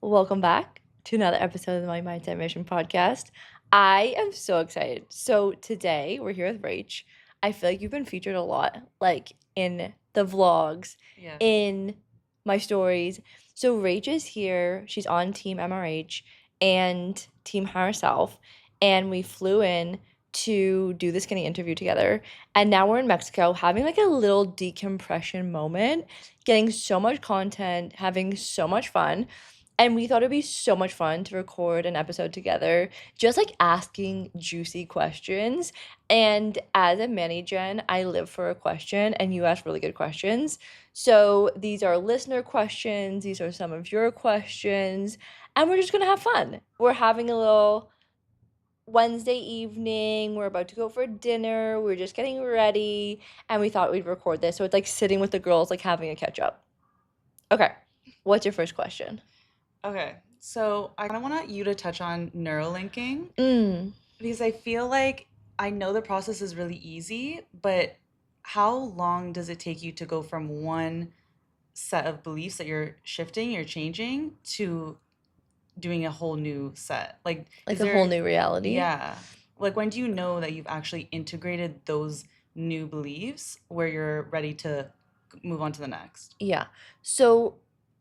Welcome back to another episode of my Mindset Mission podcast. I am so excited. So today we're here with Rach. I feel like you've been featured a lot, like in the vlogs, Yes. in my stories. So Rach is here. She's on Team MRH and Team Herself, and we flew in to do the skinny interview together. And now we're in Mexico having like a little decompression moment, getting so much content, having so much fun. And we thought it'd be so much fun to record an episode together, just like asking juicy questions. And as a Manny Gen, I live for a question, and you ask really good questions. So these are listener questions, these are some of your questions, and we're just gonna have fun. We're having a little Wednesday evening, we're about to go for dinner, we're just getting ready, and we thought we'd record this. So it's like sitting with the girls, like having a catch up. Okay, what's your first question? Okay. So I kind of want you to touch on neurolinking Mm. because I feel like I know the process is really easy, but how long does it take you to go from one set of beliefs that you're shifting, you're changing to doing a whole new set? Like, Like is a whole there, new reality? yeah, like when do you know that you've actually integrated those new beliefs where you're ready to move on to the next? Yeah. So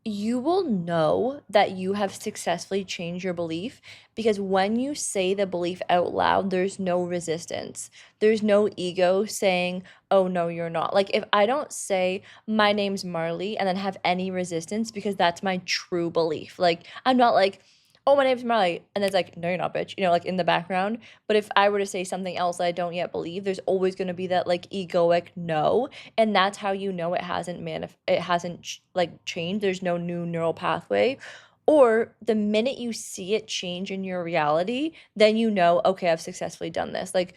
you will know that you have successfully changed your belief because when you say the belief out loud, there's no resistance. There's no ego saying, oh, no, you're not. Like if I don't say, my name's Marley, and then have any resistance because that's my true belief. Like I'm not like, oh, my name's Marley. And it's like, no, you're not, bitch, like in the background. But if I were to say something else that I don't yet believe, there's always going to be that like egoic no, and that's how you know it hasn't like changed. There's no new neural pathway. Or the minute you see it change in your reality, then you know, okay, I've successfully done this. Like,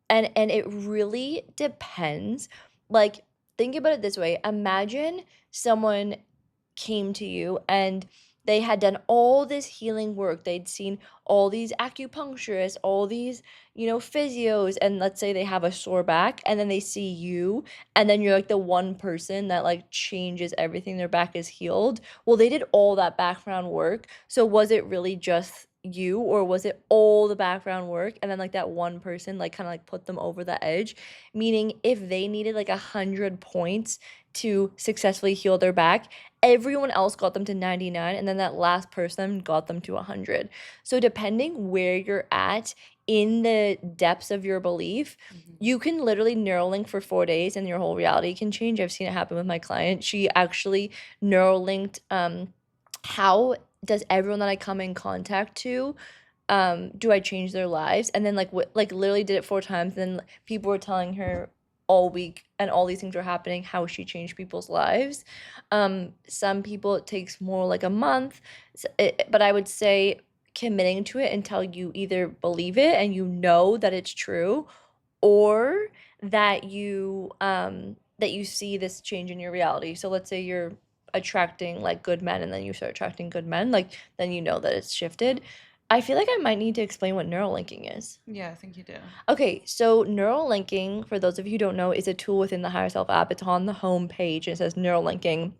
and it really depends. Like, think about it this way. Imagine someone came to you and they had done all this healing work. They'd seen all these acupuncturists, all these, physios, and let's say they have a sore back, and then they see you, and then you're like the one person that like changes everything. Their back is healed. Well, they did all that background work. So was it really just you, or was it all the background work and then like that one person like kind of like put them over the edge? Meaning if they needed like 100 points to successfully heal their back, everyone else got them to 99, and then that last person got them to 100. So depending where you're at in the depths of your belief, you can literally Neuralink for 4 days and your whole reality can change. I've seen it happen with my client. She actually Neuralinked how does everyone that I come in contact to, do I change their lives? And then like literally did it 4 times. Then people were telling her all week and all these things were happening, how she changed people's lives. Some people it takes more like a month, but I would say committing to it until you either believe it and you know that it's true, or that you see this change in your reality. So let's say you're attracting like good men and then you start attracting good men, like then you know that it's shifted. I feel like I might need to explain what Neurolinking is. Yeah, I think you do. Okay, so Neurolinking, for those of you who don't know, is a tool within the Higher Self app. It's on the home page and it says Neurolinking.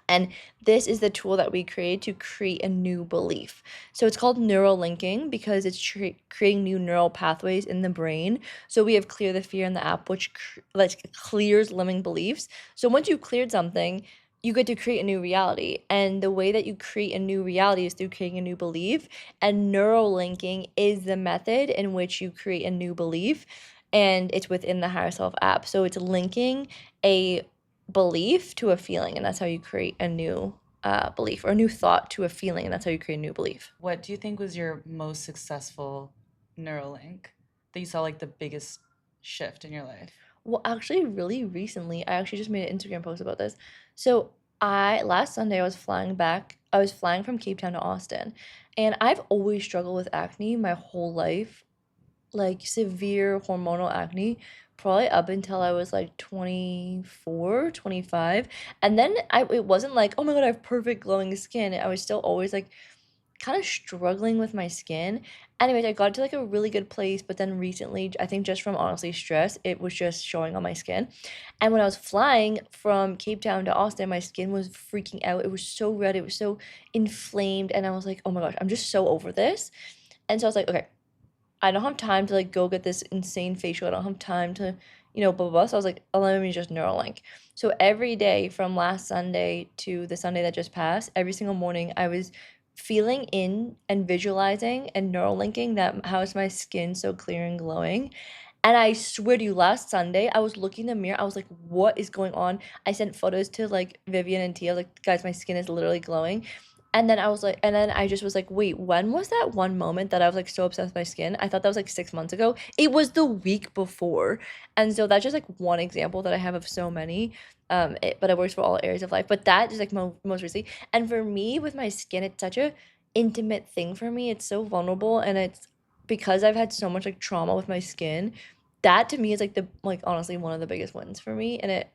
And this is the tool that we create to create a new belief. So it's called neurolinking because it's creating new neural pathways in the brain. So we have clear the fear in the app, which like clears limiting beliefs. So once you've cleared something, you get to create a new reality. And the way that you create a new reality is through creating a new belief. And neurolinking is the method in which you create a new belief. And it's within the Higher Self app. So it's linking a belief to a feeling, and that's how you create a new belief, or a new thought to a feeling, and that's how you create a new belief. What do you think was your most successful Neuralink that you saw like the biggest shift in your life? Well, actually, really recently, I actually just made an Instagram post about this. So I last Sunday I was flying from Cape Town to Austin, and I've always struggled with acne my whole life, like severe hormonal acne, probably up until I was like 24, 25. And then it wasn't like, oh my God, I have perfect glowing skin. I was still always like kind of struggling with my skin. Anyways, I got to like a really good place, but then recently, I think just from honestly stress, it was just showing on my skin. And when I was flying from Cape Town to Austin, my skin was freaking out. It was so red, it was so inflamed, and I was like, oh my gosh, I'm just so over this. And so I was like, okay, I don't have time to like go get this insane facial. I don't have time to, blah, blah, blah. So I was like, oh, let me just Neuralink. So every day from last Sunday to the Sunday that just passed, every single morning, I was feeling in and visualizing and Neuralinking that how is my skin so clear and glowing. And I swear to you, last Sunday, I was looking in the mirror. I was like, what is going on? I sent photos to like Vivian and Tia, like, guys, my skin is literally glowing. And then I was like, and then I just was like, wait, when was that one moment that I was like so obsessed with my skin? I thought that was like 6 months ago. It was the week before. And so that's just like one example that I have of so many. But it works for all areas of life. But that is like most recently. And for me, with my skin, it's such a intimate thing for me. It's so vulnerable, and it's because I've had so much like trauma with my skin. That to me is like the like honestly one of the biggest wins for me. And it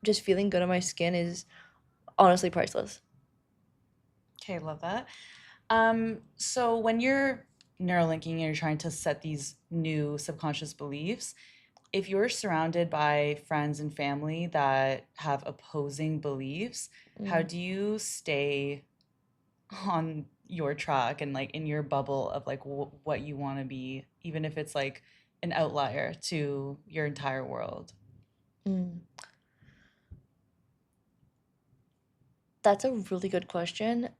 just feeling good on my skin is honestly priceless. Okay, love that. So when you're neurolinking and you're trying to set these new subconscious beliefs, if you're surrounded by friends and family that have opposing beliefs, how Mm. do you stay on your track and like in your bubble of like what you want to be, even if it's like an outlier to your entire world? Mm. That's a really good question.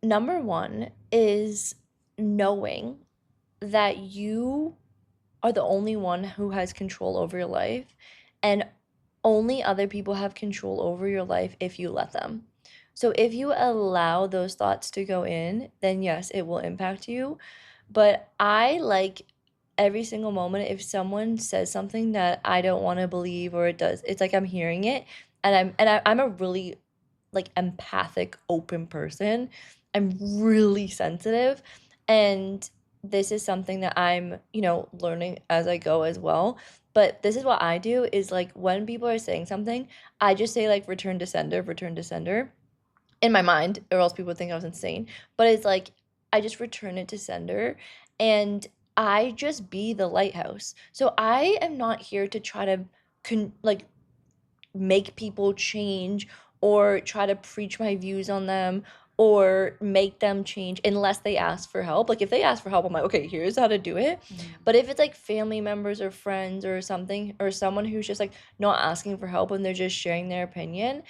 Number one is knowing that you are the only one who has control over your life, and only other people have control over your life if you let them. So if you allow those thoughts to go in, then yes, it will impact you. But I like every single moment if someone says something that I don't want to believe or it does, it's like I'm hearing it, and I'm a really like empathic, open person. I'm really sensitive, and this is something that I'm, learning as I go as well. But this is what I do is like when people are saying something, I just say like return to sender in my mind, or else people would think I was insane. But it's like I just return it to sender, and I just be the lighthouse. So I am not here to try to like make people change or try to preach my views on them or make them change unless they ask for help. Like if they ask for help, I'm like, okay, here's how to do it. Mm. But if it's like family members or friends or something, or someone who's just like not asking for help and they're just sharing their opinion,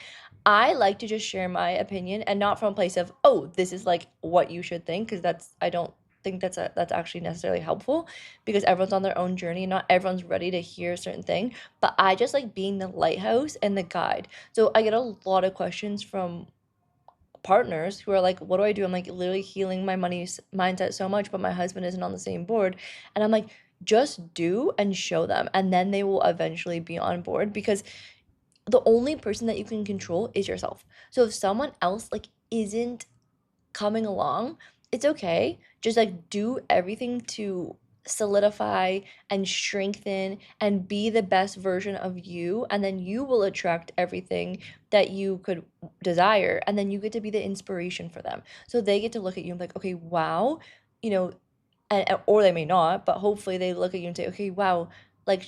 I like to just share my opinion, and not from a place of, oh, this is like what you should think, because I don't think that's actually necessarily helpful, because everyone's on their own journey and not everyone's ready to hear a certain thing. But I just like being the lighthouse and the guide. So I get a lot of questions from partners who are like, what do I do? I'm like literally healing my money mindset so much, but my husband isn't on the same board. And I'm like, just do and show them, and then they will eventually be on board, because the only person that you can control is yourself. So if someone else like isn't coming along, it's okay. Just like do everything to solidify and strengthen and be the best version of you, and then you will attract everything that you could desire, and then you get to be the inspiration for them. So they get to look at you and be like, okay, wow, you know, and or they may not, but hopefully they look at you and say, okay, wow, like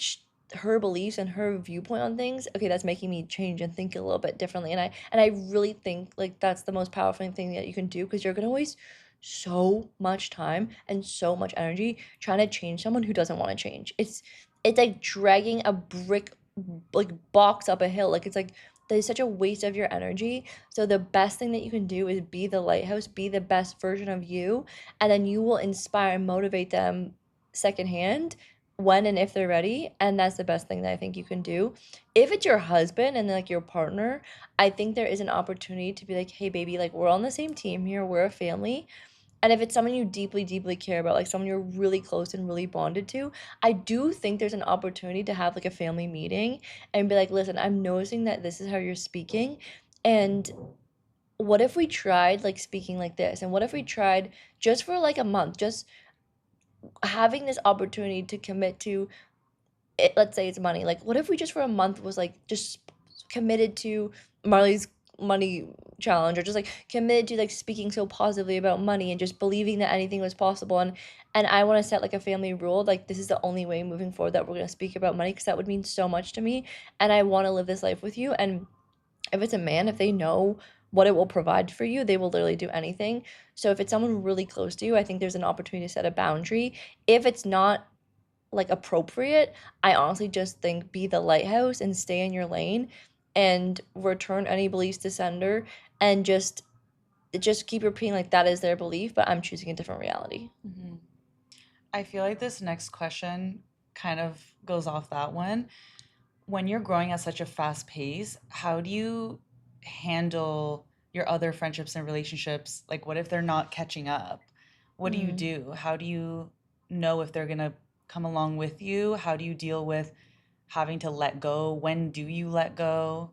her beliefs and her viewpoint on things, okay, that's making me change and think a little bit differently. And I really think like that's the most powerful thing that you can do, because you're gonna waste so much time and so much energy trying to change someone who doesn't want to change. It's like dragging a brick like box up a hill. Like it's like there's such a waste of your energy. So the best thing that you can do is be the lighthouse, be the best version of you, and then you will inspire and motivate them secondhand when and if they're ready. And that's the best thing that I think you can do. If it's your husband and like your partner, I think there is an opportunity to be like, hey baby, like we're on the same team here, we're a family. And if it's someone you deeply, deeply care about, like someone you're really close and really bonded to, I do think there's an opportunity to have like a family meeting and be like, listen, I'm noticing that this is how you're speaking. And what if we tried like speaking like this? And what if we tried just for like a month, just having this opportunity to commit to it? Let's say it's money. Like, what if we just for a month was like just committed to Marley's money challenge, or just like committed to like speaking so positively about money and just believing that anything was possible. And I want to set like a family rule, like this is the only way moving forward that we're going to speak about money, because that would mean so much to me, and I want to live this life with you. And if it's a man, if they know what it will provide for you, they will literally do anything. So if it's someone really close to you, I think there's an opportunity to set a boundary. If it's not like appropriate, I honestly just think be the lighthouse and stay in your lane and return any beliefs to sender, and just keep repeating like that is their belief, but I'm choosing a different reality. Mhm. I feel like this next question kind of goes off that one. When you're growing at such a fast pace, how do you handle your other friendships and relationships? Like, what if they're not catching up? What do you Mm. do? How do you know if they're going to come along with you? How do you deal with having to let go? When do you let go?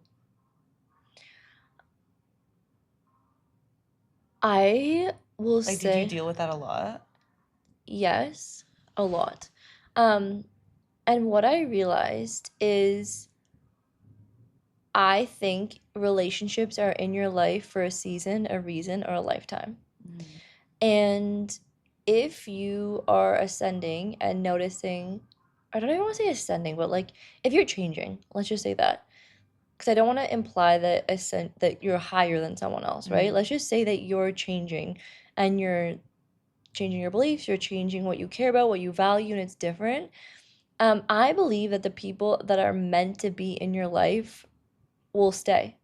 I will Like, did you say deal with that a lot? yes, a lot. Um, and what I realized is I think relationships are in your life for a season, a reason, or a lifetime. Mm, And if you are ascending and noticing, I don't even want to say ascending, but like if you're changing, let's just say that. Because I don't want to imply that that you're higher than someone else, right? mm, Let's just say that you're changing and you're changing your beliefs, you're changing what you care about, what you value, and it's different. I believe that the people that are meant to be in your life will stay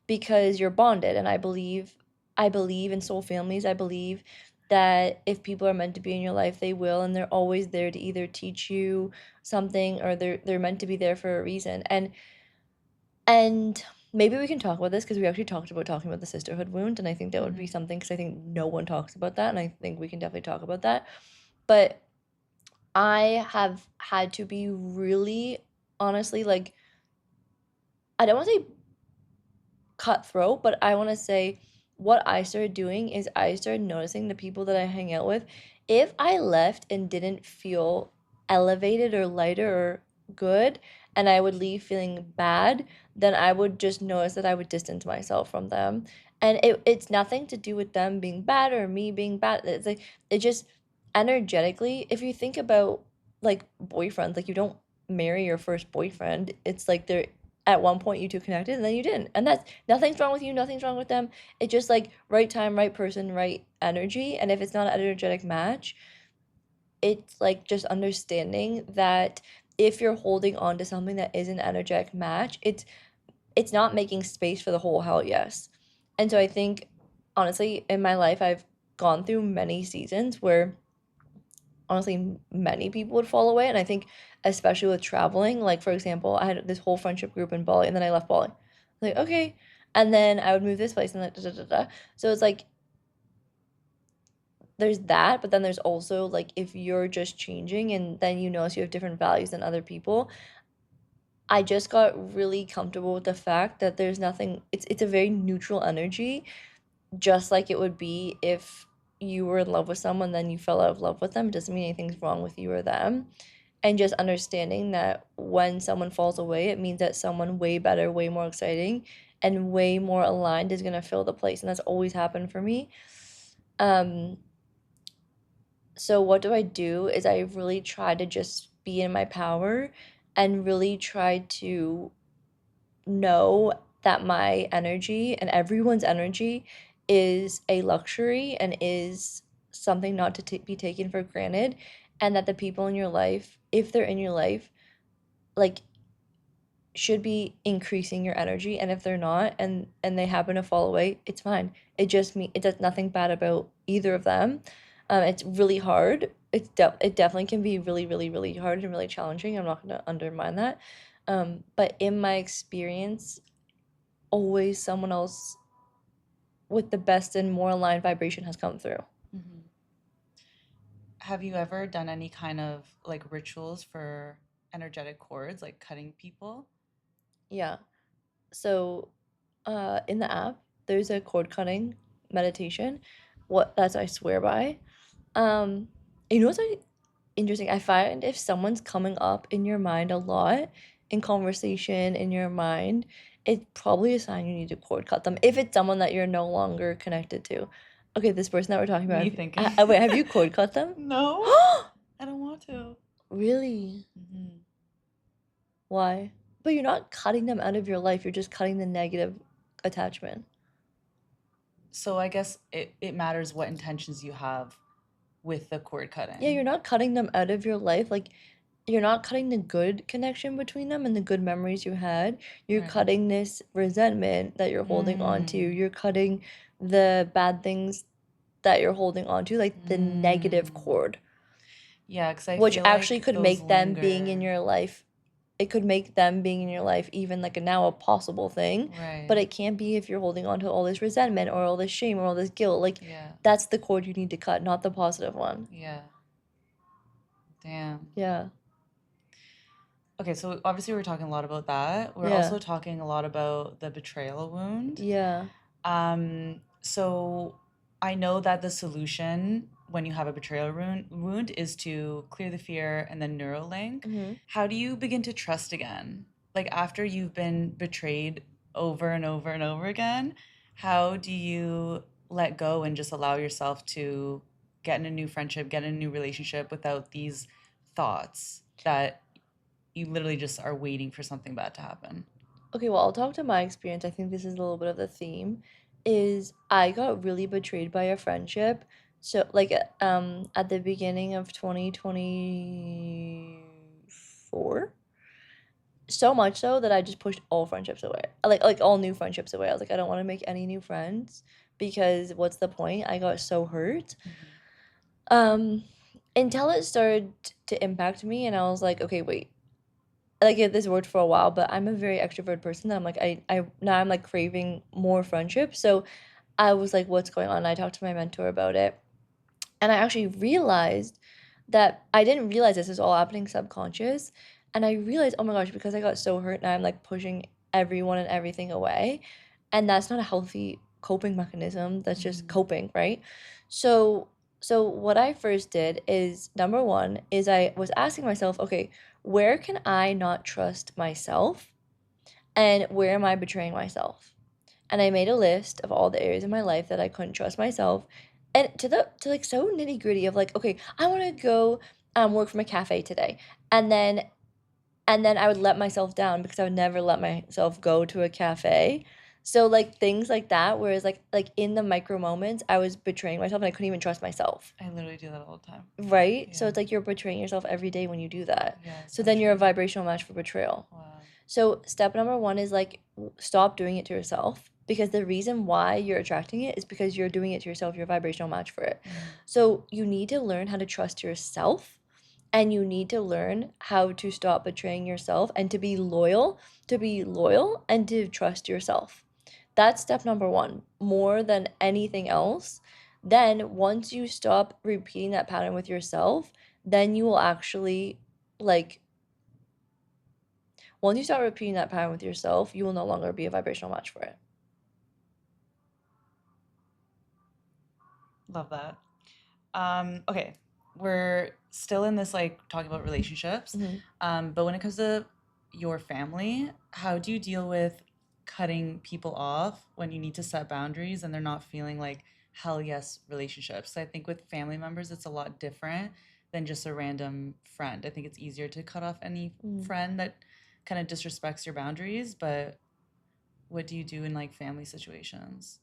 because you're bonded, and I believe in soul families. I believe that if people are meant to be in your life, they will, and they're always there to either teach you something, or they're meant to be there for a reason. And maybe we can talk about this because we actually talked about talking about the sisterhood wound, and I think that would be mhm, something, because I think no one talks about that, and I think we can definitely talk about that. But I have had to be really, honestly, like, I don't want to say cutthroat, but I want to say what I started doing is I started noticing the people that I hang out with. If I left and didn't feel elevated or lighter or good, and I would leave feeling bad, then I would just notice that I would distance myself from them. And it's nothing to do with them being bad or me being bad. It's like, it just energetically, if you think about like boyfriends, like you don't marry your first boyfriend. It's like they're at one point you two connected and then you didn't, and that's nothing's wrong with you, nothing's wrong with them. It's just like right time, right person, right energy. And if it's not an energetic match, it's like just understanding that if you're holding on to something that is an energetic match, it's not making space for the whole hell yes. And so I think, honestly, in my life I've gone through many seasons where honestly many people would fall away, and I think especially with traveling, like for example, I had this whole friendship group in Bali, and then I left Bali, like okay, and then I would move this place and then da, da, da, da. So it's like there's that, but then there's also like if you're just changing and then you notice you have different values than other people. I just got really comfortable with the fact that there's nothing, it's a very neutral energy, just like it would be if you were in love with someone, then you fell out of love with them. It doesn't mean anything's wrong with you or them. And just understanding that when someone falls away, it means that someone way better, way more exciting, and way more aligned is gonna fill the place. And that's always happened for me. Um, so what do? Is I really try to just be in my power and really try to know that my energy and everyone's energy is a luxury and is something not to be taken for granted, and that the people in your life, if they're in your life, like should be increasing your energy, and if they're not and they happen to fall away, it's fine. It just it does nothing bad about either of them. It's really hard. It definitely can be really, really, really hard and really challenging. I'm not going to undermine that. But in my experience, always someone else with the best and more aligned vibration has come through. mhm. Have you ever done any kind of like rituals for energetic cords, like cutting people? Yeah. So, in the app, there's a cord cutting meditation. What that's I swear by. Um, you know what's like interesting? I find if someone's coming up in your mind a lot, in conversation in your mind, it's probably a sign you need to cord cut them if it's someone that you're no longer connected to. Okay, this person that we're talking about. Me thinking. Wait, have you cord cut them? No, I don't want to. Really? Hmm. Why? But you're not cutting them out of your life. You're just cutting the negative attachment. So I guess it matters what intentions you have with the cord cutting. Yeah, you're not cutting them out of your life. Like, you're not cutting the good connection between them and the good memories you had. You're Right. cutting this resentment that you're holding on to. Mm. You're cutting the bad things that you're holding on to, like the negative cord, Yeah, because I which feel actually like could those make them being in linger. your life. It could make them being in your life even like a now a possible thing, but Right. it can't be if you're holding on to all this resentment or all this shame or all this guilt. Like, Yeah. that's the cord you need to cut, not the positive one. Yeah. Damn. Yeah. Okay, so obviously we're talking a lot about that. We're Yeah. also talking a lot about the betrayal wound. Yeah. So I know that the solution when you have a betrayal wound is to clear the fear and then neurolink. Hmm. How do you begin to trust again? Like after you've been betrayed over and over and over again, how do you let go and just allow yourself to get in a new friendship, get in a new relationship without these thoughts that you literally just are waiting for something bad to happen? Okay, well, I'll talk to my experience. I think this is a little bit of the theme. Is I got really betrayed by a friendship. So, like, at the beginning of 2024, so much so that I just pushed all friendships away. Like all new friendships away. I was like, I don't want to make any new friends because what's the point? I got so hurt. Um, until it started to impact me, and I was like, okay, wait. Like, this worked for a while, but I'm a very extrovert person that I'm like, I now I'm like craving more friendship. So I was like, what's going on? And I talked to my mentor about it. And I actually realized that I didn't realize this is all happening subconscious. And I realized, oh my gosh, because I got so hurt, now I'm like pushing everyone and everything away. And that's not a healthy coping mechanism. That's just Mm. coping, right? So what I first did is number one is I was asking myself, okay, where can I not trust myself? And where am I betraying myself? And I made a list of all the areas in my life that I couldn't trust myself, and to like so nitty gritty of like, okay, I want to go work from a cafe today, and then I would let myself down because I would never let myself go to a cafe. So like things like that, whereas like in the micro moments, I was betraying myself and I couldn't even trust myself. I literally do that all the time. Right? So Yeah. it's like you're betraying yourself every day when you do that. Yeah, So so then you're a true. vibrational match for betrayal. Wow. So step number one is like stop doing it to yourself because the reason why you're attracting it is because you're doing it to yourself. You're a vibrational match for it. Mm. So you need to learn how to trust yourself and you need to learn how to stop betraying yourself and to be loyal and to trust yourself. That's step number one, more than anything else. Then once you stop repeating that pattern with yourself, then you will actually like once you start repeating that pattern with yourself, you will no longer be a vibrational match for it. Love that. Okay, we're still in this like talking about relationships. But when it comes to your family, how do you deal with cutting people off when you need to set boundaries and they're not feeling like hell yes relationships? I think with family members, it's a lot different than just a random friend. I think it's easier to cut off any friend that kind of disrespects your boundaries. But what do you do in like family situations?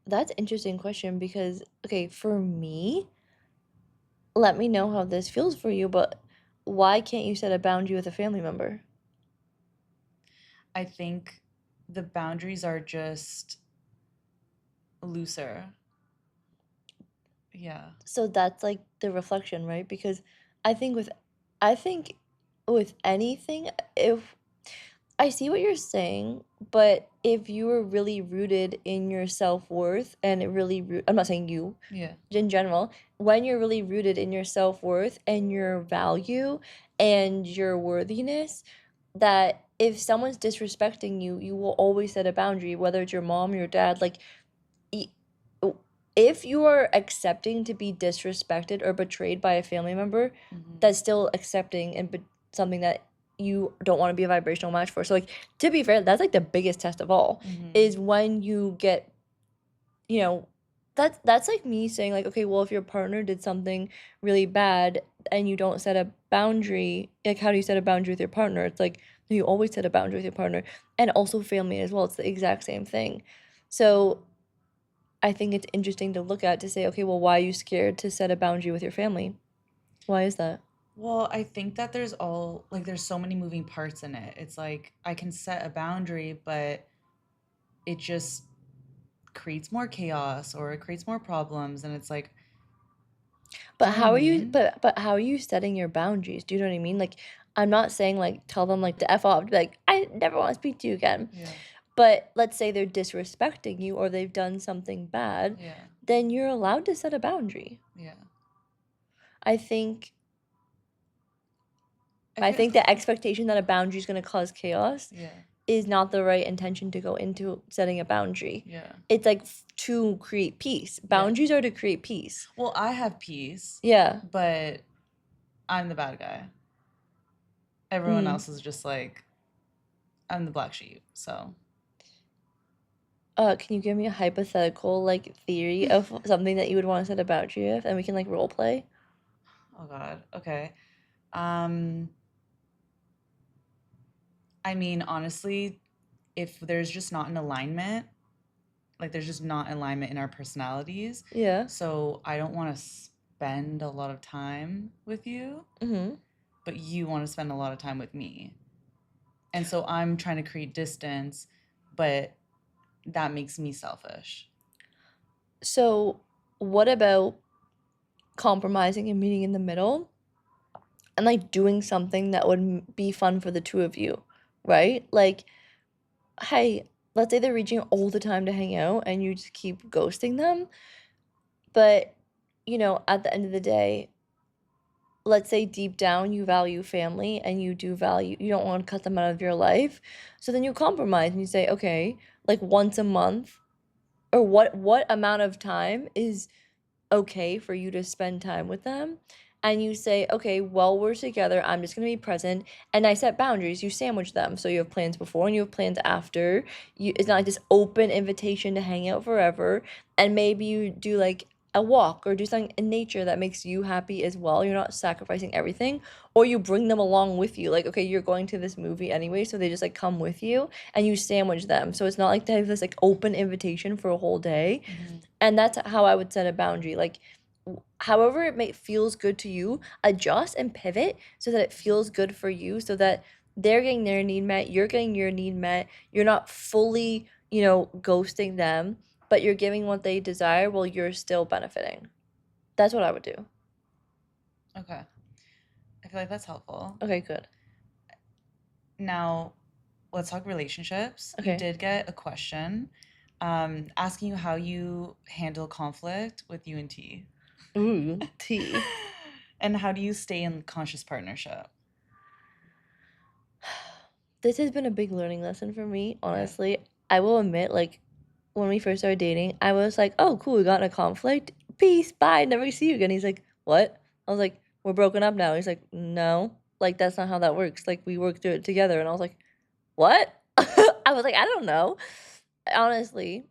That's an interesting question because, okay, for me, let me know how this feels for you, but why can't you set a boundary with a family member? I think the boundaries are just looser. Yeah. So that's like the reflection, right? Because I think with I think with anything, if I see what you're saying, but if you were really rooted in your self-worth and it really I'm not saying you, Yeah. in general, when you're really rooted in your self-worth and your value and your worthiness, that if someone's disrespecting you, you will always set a boundary, whether it's your mom, your dad, like e- if you are accepting to be disrespected or betrayed by a family member, Mhm. that's still accepting and something that you don't want to be a vibrational match for. So like, to be fair, that's like the biggest test of all, is when you get, you know, that's like me saying like, okay, well, if your partner did something really bad and you don't set a boundary, like how do you set a boundary with your partner? It's like you always set a boundary with your partner, and also family as well. It's the exact same thing. So I think it's interesting to look at to say, okay, well, why are you scared to set a boundary with your family? Why is that? Well, I think that there's so many moving parts in it. It's like I can set a boundary, but it just creates more chaos or it creates more problems. And it's like, do But you know what I how are you mean? but how are you setting your boundaries? Do you know what I mean? Like, I'm not saying like tell them like to F off, be like, I never want to speak to you again. Yeah. But let's say they're disrespecting you or they've done something bad, Yeah. then you're allowed to set a boundary. Yeah. I think I I feel, think the expectation that a boundary is going to cause chaos yeah. is not the right intention to go into setting a boundary. Yeah. It's like to create peace. Yeah. Boundaries are to create peace. Well, I have peace, Yeah. but I'm the bad guy. Everyone else is just like, I'm the black sheep. So, Can you give me a hypothetical like theory of something that you would want to set a boundary with, and we can like role play? oh God. Okay. Um, I mean, honestly, if there's just not an alignment, like there's just not alignment in our personalities. Yeah. So I don't want to spend a lot of time with you, Mm-hmm. but you want to spend a lot of time with me. And so I'm trying to create distance, but that makes me selfish. So, what about compromising and meeting in the middle and like doing something that would be fun for the two of you, right? Like, hey, let's say they're reaching all the time to hang out and you just keep ghosting them. But, at the end of the day, let's say deep down you value family and you don't want to cut them out of your life. So then you compromise and you say, okay, like once a month, or what amount of time is okay for you to spend time with them, and you say, okay, while we're together, I'm just going to be present, and I set boundaries. You sandwich them, so you have plans before and you have plans after. It's not like this open invitation to hang out forever, and maybe you do like a walk or do something in nature that makes you happy as well. You're not sacrificing everything, or you bring them along with you, like, okay, you're going to this movie anyway, so they just like come with you, and you sandwich them, so it's not like they have this like open invitation for a whole day. And that's how I would set a boundary. Like, however feels good to you, adjust and pivot so that it feels good for you, so that they're getting their need met, you're getting your need met. You're not fully, ghosting them, but you're giving what they desire while you're still benefiting. That's what I would do. Okay. I feel like that's helpful. Okay, good. Now, let's talk relationships. You Okay. did get a question asking you how you handle conflict with you and T. Ooh, tea. And how do you stay in conscious partnership? This has been a big learning lesson for me, honestly. I will admit, like, when we first started dating, I was like, oh, cool, we got in a conflict. Peace, bye, never see you again. He's like, what? I was like, we're broken up now. He's like, no, like, that's not how that works. Like, we worked through it together. And I was like, what? I was like, I don't know. Honestly,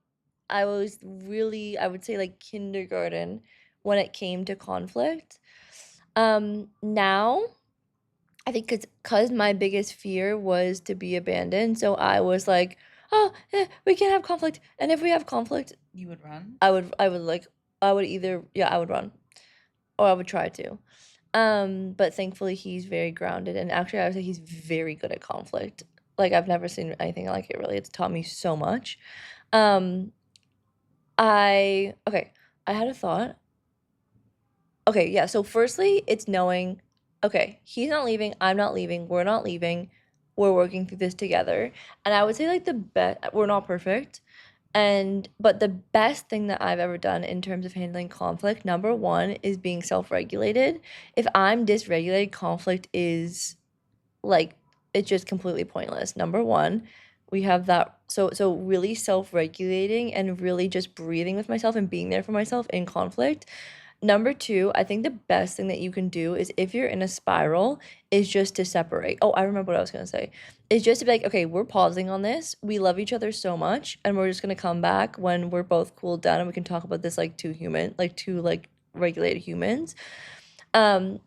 I was really, I would say, like, kindergarten when it came to conflict. Now, I think cause my biggest fear was to be abandoned, so I was like, "Oh, we can't have conflict, and if we have conflict, You would run? I would either, yeah, I would run, or I would try to." But thankfully, he's very grounded, and actually, I would say he's very good at conflict. Like, I've never seen anything like it, really. It's taught me so much. Um, okay, I had a thought. Okay, yeah, so firstly, it's knowing, okay, he's not leaving, I'm not leaving, we're not leaving, we're working through this together. And I would say like the best, we're not perfect. But the best thing that I've ever done in terms of handling conflict, number one, is being self-regulated. If I'm dysregulated, conflict is like, it's just completely pointless. Number one, we have that. So really self-regulating and really just breathing with myself and being there for myself in conflict. Number two, I think the best thing that you can do is if you're in a spiral, is just to separate. Oh, I remember what I was gonna say. Is just to be like, okay, we're pausing on this. We love each other so much, and we're just gonna come back when we're both cooled down and we can talk about this like two like regulated humans. Um,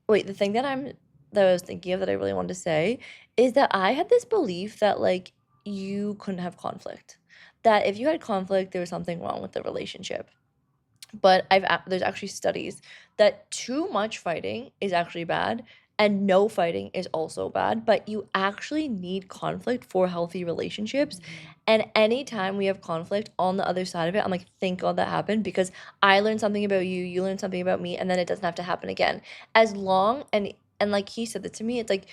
Wait, the thing that I was thinking of that I really wanted to say is that I had this belief that like you couldn't have conflict. That if you had conflict, there was something wrong with the relationship. But there's actually studies that too much fighting is actually bad and no fighting is also bad, but you actually need conflict for healthy relationships. Mm-hmm. And anytime we have conflict on the other side of it, I'm like, thank God that happened because I learned something about you, you learned something about me, and then it doesn't have to happen again. As long and like he said that to me, it's like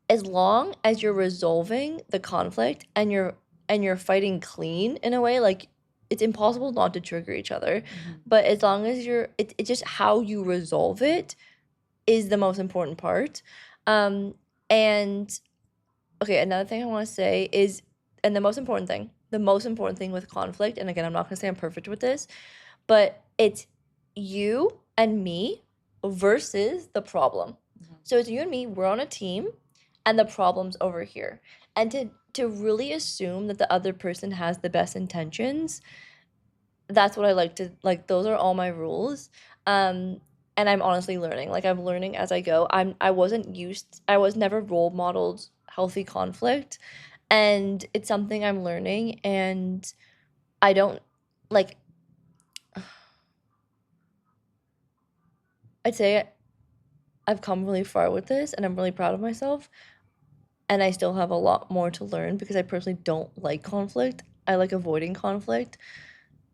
as long as you're resolving the conflict and you're fighting clean in a way, like it's impossible not to trigger each other. Mm-hmm. But as long as it's just how you resolve it is the most important part. And okay, another thing I want to say is, and the most important thing with conflict, and again, I'm not going to say I'm perfect with this, but it's you and me versus the problem. Mm-hmm. So it's you and me, we're on a team, and the problem's over here. And to really assume that the other person has the best intentions, that's what I like to like those are all my rules. Um and I'm honestly learning. Like I'm learning as I go. I was never role modeled healthy conflict, and it's something I'm learning, and I don't like I'd say I've come really far with this and I'm really proud of myself, and I still have a lot more to learn because I personally don't like conflict. I like avoiding conflict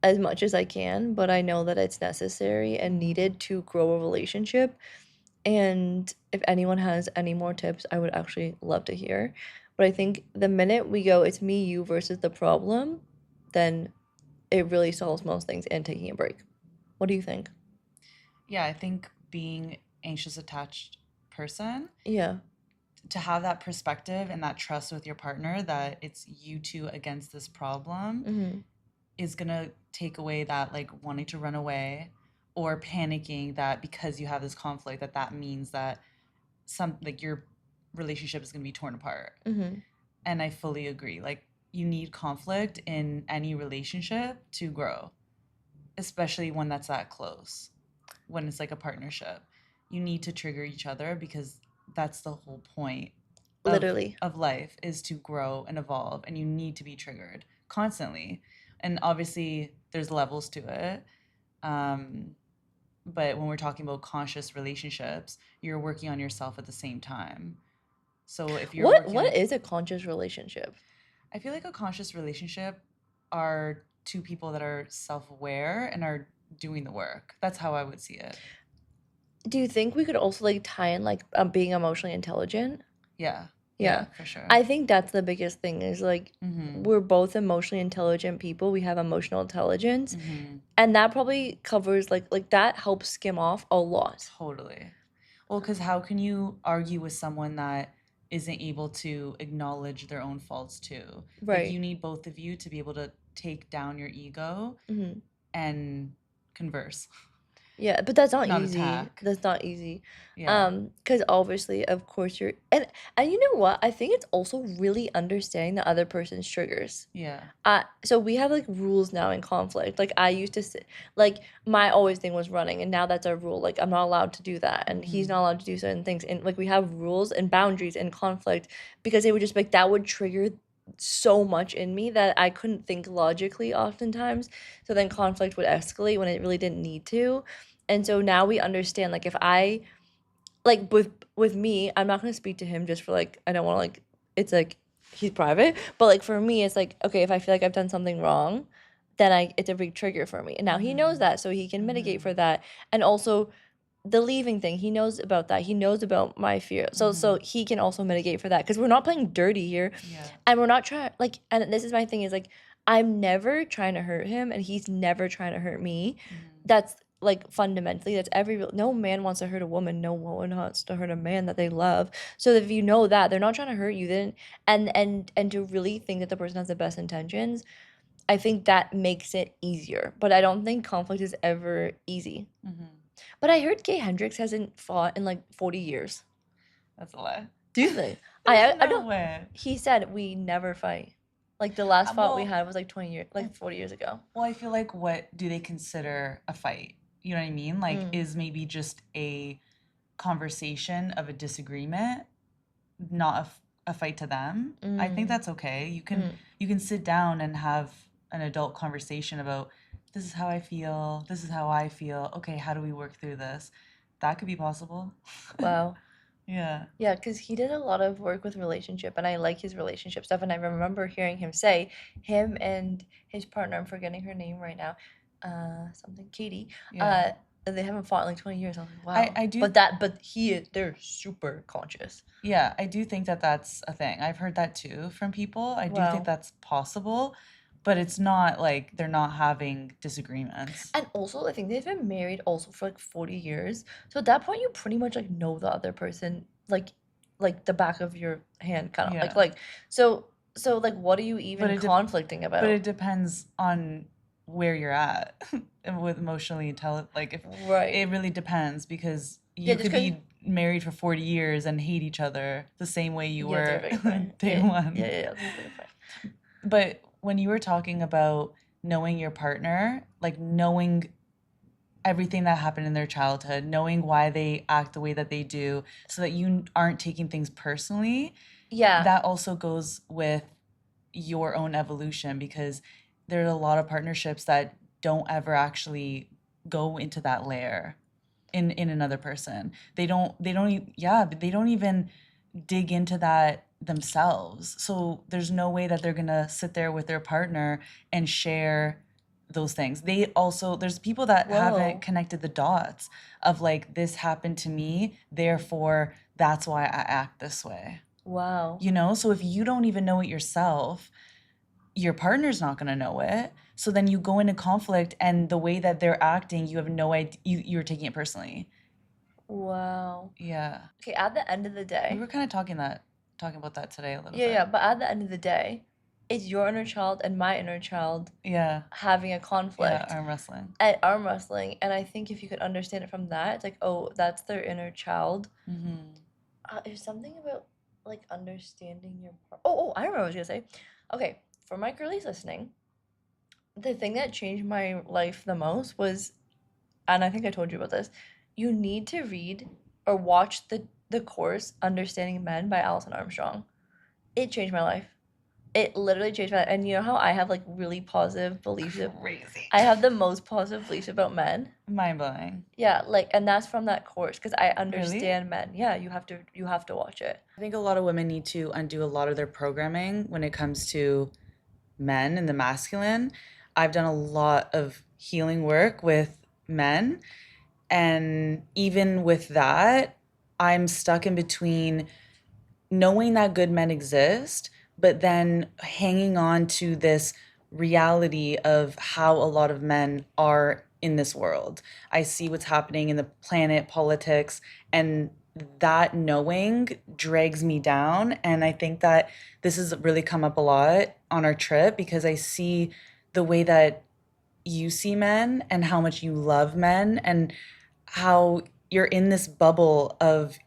as much as I can, but I know that it's necessary and needed to grow a relationship. And if anyone has any more tips, I would actually love to hear. But I think the minute we go, it's me, you versus the problem, then it really solves most things and taking a break. What do you think? Yeah, I think being anxious attached person, Yeah. to have that perspective and that trust with your partner that it's you two against this problem Mm-hmm. is gonna take away that like wanting to run away or panicking that because you have this conflict that means that some like your relationship is gonna be torn apart. Mm-hmm. And I fully agree. Like you need conflict in any relationship to grow, especially one that's that close. When it's like a partnership, you need to trigger each other because that's the whole point Literally. of life is to grow and evolve, and you need to be triggered constantly. And obviously there's levels to it. um, but when we're talking about conscious relationships, you're working on yourself at the same time. So if you're working What on, is a conscious relationship? I feel like a conscious relationship are two people that are self-aware and are doing the work. That's how I would see it. Do you think we could also like tie in like being emotionally intelligent? Yeah, Yeah. yeah, for sure. I think that's the biggest thing is like Mm-hmm. we're both emotionally intelligent people. We have emotional intelligence. Mm-hmm. And that probably covers like that helps skim off a lot. Totally. Well, because how can you argue with someone that isn't able to acknowledge their own faults too? Like you Right. need both of you to be able to take down your ego Hmm. and converse, Yeah, but that's not not easy. attack. That's not easy. Yeah. Because obviously, of course, and you know what? I think it's also really understanding the other person's triggers. Yeah. So we have like rules now in conflict. Like I used to say, like my always thing was running, and now that's our rule. Like I'm not allowed to do that, and he's Mm-hmm. not allowed to do certain things. And like we have rules and boundaries in conflict because it would just like that would trigger so much in me that I couldn't think logically oftentimes. So then conflict would escalate when it really didn't need to. And so now we understand like if I like with me, I'm not gonna speak to him just for like I don't want to like it's like he's private, but like for me, it's like okay, if I feel like I've done something wrong, then I it's a big trigger for me, and now he knows Mm-hmm. that, so he can mitigate Mm-hmm. for that, and also the leaving thing, he knows about that, he knows about my fear, so Mm-hmm. he can also mitigate for that because we're not playing dirty here, Yeah. and we're not trying like, and this is my thing is like I'm never trying to hurt him, and he's never trying to hurt me. Mm-hmm. That's like fundamentally that's no man wants to hurt a woman, no woman wants to hurt a man that they love. So if you know that they're not trying to hurt you, then and to really think that the person has the best intentions, I think that makes it easier, but I don't think conflict is ever easy. Hmm. But I heard Gay Hendricks hasn't fought in like 40 years. That's a lie. Do you think? There's I no don't. way. He said we never fight. Like the last fight we Well, had was like 20 years, like 40 years ago. well, I feel like what do they consider a fight? You know what I mean? Like, Mm, is maybe just a conversation of a disagreement, not a fight to them. I think mm, that's okay. mm. You can sit down and have an adult conversation about this is how I feel, this is how I feel. Okay, how do we work through this? That could be possible. Wow. Yeah. Yeah, because he did a lot of work with relationship, and I like his relationship stuff. And I remember hearing him say, him and his partner, I'm forgetting her name right now, something Katie, Yeah. uh, they haven't fought in like 20 years. I was like, I wow. I do But they're super conscious. yeah, I do think that that's a thing. I've heard that too from people. I do think Wow. that's possible, but it's not like they're not having disagreements. And also, I think they've been married also for like 40 years. So at that point, you pretty much like know the other person, like the back of your hand, kind of Yeah. so so like what are you But even it de- conflicting but about? it depends on where you're at and with emotionally intelligent. Like if Right. it really depends because Yeah, you just could because. be married for 40 years and hate each other the same way you Yeah, they're were very fine. day Yeah, yeah, one. yeah, yeah, they're very fine. But when you were talking about knowing your partner, like knowing everything that happened in their childhood, knowing why they act the way that they do, so that you aren't taking things personally, Yeah. that also goes with your own evolution because there are a lot of partnerships that don't ever actually go into that layer in another person. Yeah, but they don't even dig into that themselves. So there's no way that they're going to sit there with their partner and share those things. They also there's people that haven't Whoa. connected the dots of like this happened to me, therefore that's why I act this way. Wow. You know, so if you don't even know it yourself, your partner's not going to know it. So then you go into conflict and the way that they're acting, you have no idea, you're taking it personally. Wow. Yeah. Okay, at the end of the We day, were kind of talking about that today a little yeah, yeah, bit. but at the end of the day, it's your inner child and my inner child Yeah. having a Yeah, conflict arm wrestling. at arm wrestling. And I think if you could understand it from that, it's like, oh, that's their inner child. Mhm. There's something about like understanding your oh, I remember what I was gonna say. Okay, for my girlies listening, the thing that changed my life the most was, and I think I told you about this, you need to read or watch the course Understanding Men by Alison Armstrong. It changed my life. It literally changed my life. And you know how I have like really positive beliefs Crazy. I have the most positive beliefs about men. Mind blowing. Yeah, like, and that's from that course because I Really? understand men. Yeah, you have to watch it. I think a lot of women need to undo a lot of their programming when it comes to men and the masculine. I've done a lot of healing work with men, and even with that, I'm stuck in between knowing that good men exist, but then hanging on to this reality of how a lot of men are in this world. I see what's happening in the planet, politics, and that knowing drags me down. And I think that this has really come up a lot on our trip because I see the way that you see men and how much you love men and how you're in this bubble of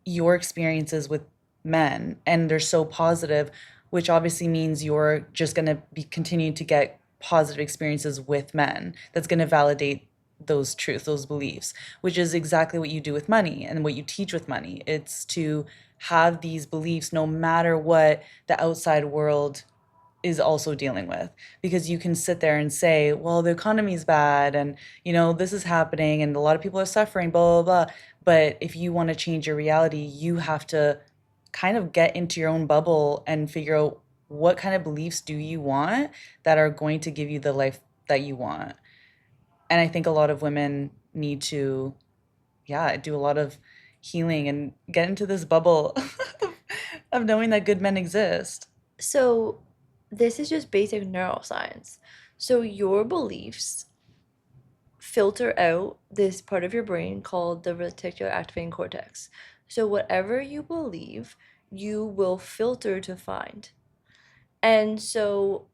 your experiences with men and they're so positive, which obviously means you're just going to be continuing to get positive experiences with men. That's going to validate those truths, those beliefs, which is exactly what you do with money and what you teach with money. It's to have these beliefs no matter what the outside world is also dealing with, because you can sit there and say, well, the economy is bad and this is happening and a lot of people are suffering, blah blah blah. But if you want to change your reality, you have to kind of get into your own bubble and figure out what kind of beliefs do you want that are going to give you the life that you want. And I think a lot of women need to, yeah, do a lot of healing and get into this bubble of knowing that good men exist. So, this is just basic neuroscience. So, your beliefs filter out this part of your brain called the reticular activating cortex. So, whatever you believe, you will filter to find. And so,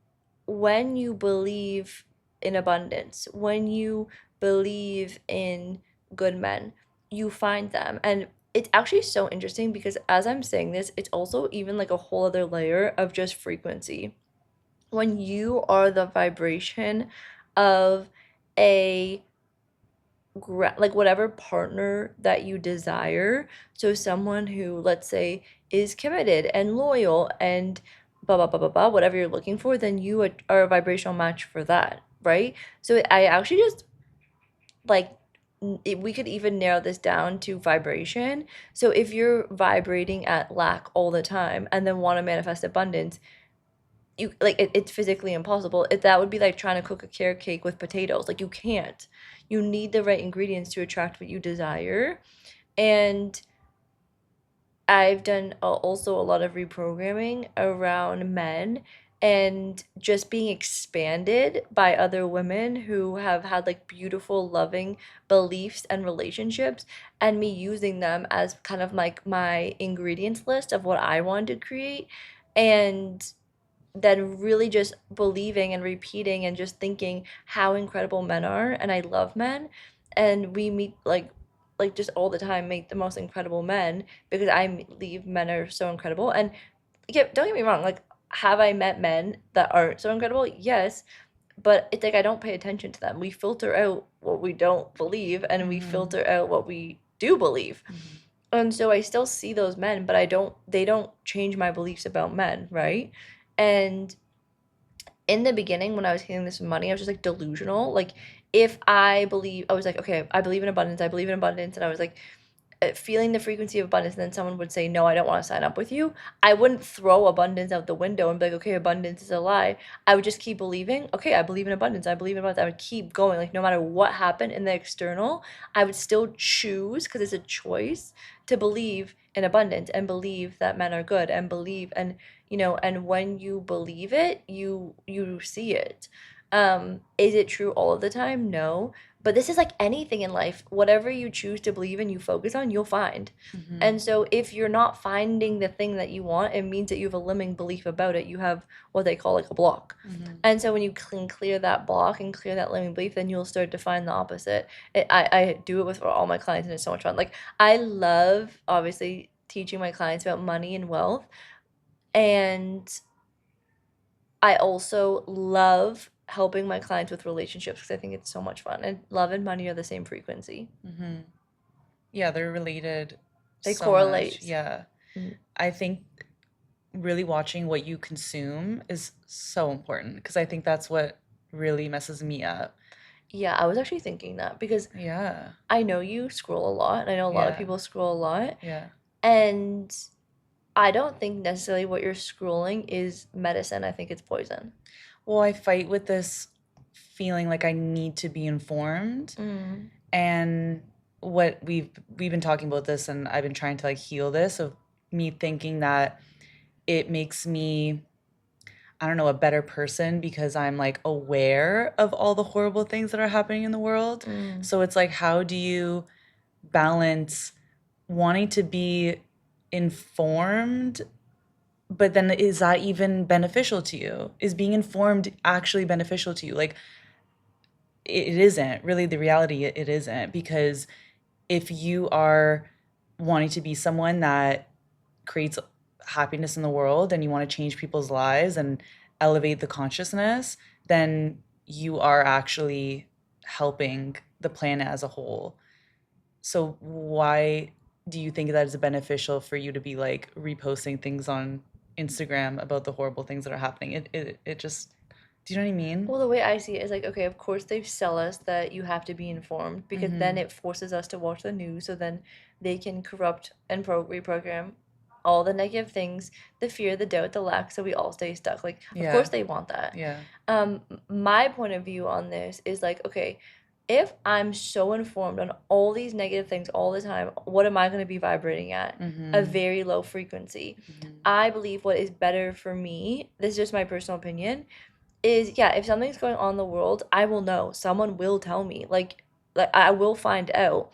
when you believe in abundance, when you believe in good men, you find them. And it's actually so interesting because as I'm saying this, it's also even like a whole other layer of just frequency. When you are the vibration of a like whatever partner that you desire, so someone who, let's say, is committed and loyal and blah blah blah blah blah, whatever you're looking for, then you are a vibrational match for that, right? So I actually just like we could even narrow this down to vibration. So if you're vibrating at lack all the time and then want to manifest abundance, you like it's physically impossible. That would be like trying to cook a carrot cake with potatoes. Like you can't. You need the right ingredients to attract what you desire. And I've done also a lot of reprogramming around men and just being expanded by other women who have had like beautiful, loving beliefs and relationships, and me using them as kind of like my ingredients list of what I wanted to create. And then really just believing and repeating and just thinking how incredible men are, and I love men, and we meet like just all the time meet the most incredible men because believe men are so incredible. And yeah, don't get me wrong, like have I met men that aren't so incredible? Yes, but it's like I don't pay attention to them. We filter out what we don't believe and we Mm-hmm. filter out what we do believe. Mm-hmm. And so I still see those men, but they don't change my beliefs about men, right? And in the beginning when I was getting this money, I was just like delusional. Like if I believe, I was like, okay, I believe in abundance. I believe in abundance. And I was like, feeling the frequency of abundance, and then someone would say, no, I don't want to sign up with you. I wouldn't throw abundance out the window and be like, okay, abundance is a lie. I would just keep believing, okay, I believe in abundance. I believe in abundance. I would keep going. Like, no matter what happened in the external, I would still choose, because it's a choice, to believe in abundance and believe that men are good and believe. And, and when you believe it, you see it. Is it true all of the time? No. But this is like anything in life. Whatever you choose to believe in, you focus on, you'll find. Mm-hmm. And so if you're not finding the thing that you want, it means that you have a limiting belief about it. You have what they call like a block. Mm-hmm. And so when you can clear that block and clear that limiting belief, then you'll start to find the opposite. I do it with all my clients, and it's so much fun. Like I love obviously teaching my clients about money and wealth. And I also love helping my clients with relationships because I think it's so much fun. And love and money are the same frequency. Mm-hmm. Yeah, they're related They so much. correlate. Yeah. Mm. I think really watching what you consume is so important because I think that's what really messes me up. Yeah, I was actually thinking that because Yeah. I know you scroll a lot, and I know a lot of Yeah. people scroll a lot, Yeah. and I don't think necessarily what you're scrolling is medicine. I think it's poison. Well, I fight with this feeling like I need to be informed. Mm. And what we've been talking about this and I've been trying to like heal this of me thinking that it makes me, I don't know, a better person because I'm like aware of all the horrible things that are happening in the world. Mm. So it's like, how do you balance wanting to be informed, but then is that even beneficial to you? Is being informed actually beneficial to you? Like, it isn't really the reality. It isn't because if you are wanting to be someone that creates happiness in the world and you want to change people's lives and elevate the consciousness, then you are actually helping the planet as a whole. So why do you think that is beneficial for you to be like reposting things on Instagram about the horrible things that are happening? It just, do you know what I mean? Well, the way I see it is like, okay, of course they sell us that you have to be informed because then Mm-hmm. it forces us to watch the news. So then they can corrupt and reprogram all the negative things, the fear, the doubt, the lack, so we all stay stuck. Like, of course Yeah. they want that. Yeah. My point of view on this is like, okay, if I'm so informed on all these negative things all the time, what am I going to be vibrating at? A Mm-hmm. very low frequency. Mm-hmm. I believe what is better for me, this is just my personal opinion, is yeah, if something's going on in the world, I will know. Someone will tell me. Like I will find out.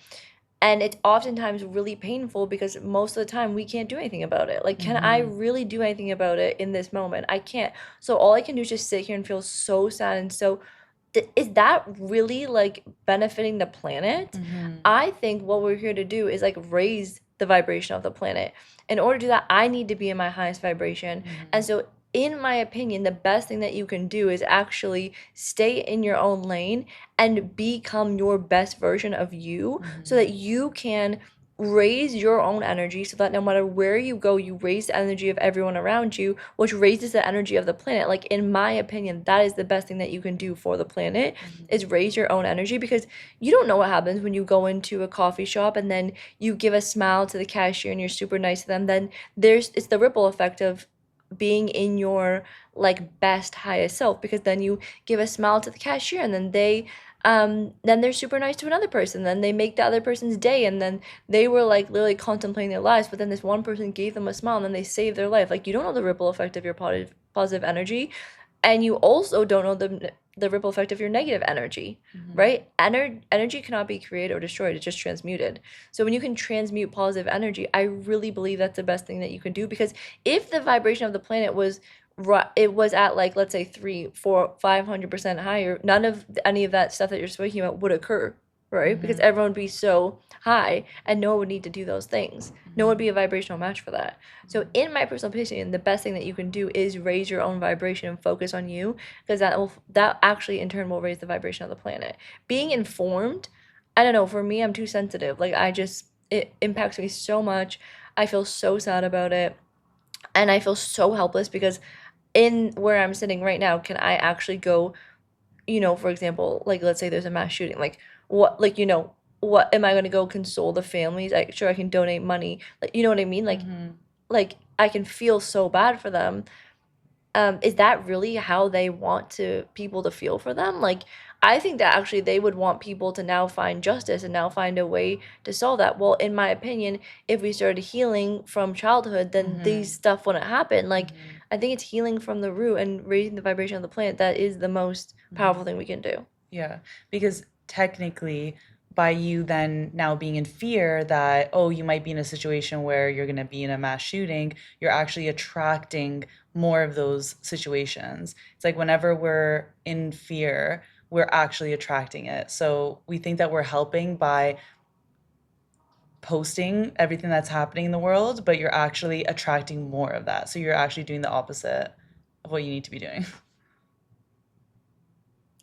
And it's oftentimes really painful because most of the time we can't do anything about it. Like, can I Mm-hmm. really do anything about it in this moment? I can't. So all I can do is just sit here and feel so sad and so is that really like benefiting the planet? Mm-hmm. I think what we're here to do is like raise the vibration of the planet. In order to do that, I need to be in my highest vibration. Mm-hmm. And so, in my opinion, the best thing that you can do is actually stay in your own lane and become your best version of you so Mm-hmm. that you can raise your own energy so that no matter where you go, you raise the energy of everyone around you, which raises the energy of the planet. Like, in my opinion, that is the best thing that you can do for the planet Mm-hmm. is raise your own energy because you don't know what happens when you go into a coffee shop and then you give a smile to the cashier and you're super nice to them. Then it's the ripple effect of being in your like best highest self because then you give a smile to the cashier and then they're super nice to another person, then they make the other person's day, and then they were like literally contemplating their lives, but then this one person gave them a smile and then they saved their life. Like, you don't know the ripple effect of your positive energy, and you also don't know the ripple effect of your negative energy, Mm-hmm. right? Energy cannot be created or destroyed, it's just transmuted. So when you can transmute positive energy, I really believe that's the best thing that you can do because if the vibration of the planet was it was at like, let's say 3 4 500% higher, none of any of that stuff that you're speaking about would occur, right? Because Mm-hmm. everyone would be so high and no one would need to do those things, no one would be a vibrational match for that. So in my personal opinion, the best thing that you can do is raise your own vibration and focus on you because that actually in turn will raise the vibration of the planet. Being informed, I don't know, for me I'm too sensitive. Like, it impacts me so much. I feel so sad about it and I feel so helpless because in where I'm sitting right now, can I actually go, for example, like let's say there's a mass shooting, like what, like, what am I going to go console the families? Sure, I can donate money, like, you know what I mean? Mm-hmm. Like I can feel so bad for them. Is that really how they want to people to feel for them? Like, I think that actually they would want people to now find justice and now find a way to solve that. Well, in my opinion, if we started healing from childhood, then Mm-hmm. these stuff wouldn't happen. Like, Mm-hmm. I think it's healing from the root and raising the vibration of the planet that is the most Mm-hmm. powerful thing we can do. Yeah, because technically, by you then now being in fear that, oh, you might be in a situation where you're going to be in a mass shooting, you're actually attracting more of those situations. It's like whenever we're in fear, we're actually attracting it. So we think that we're helping by posting everything that's happening in the world, but you're actually attracting more of that. So you're actually doing the opposite of what you need to be doing.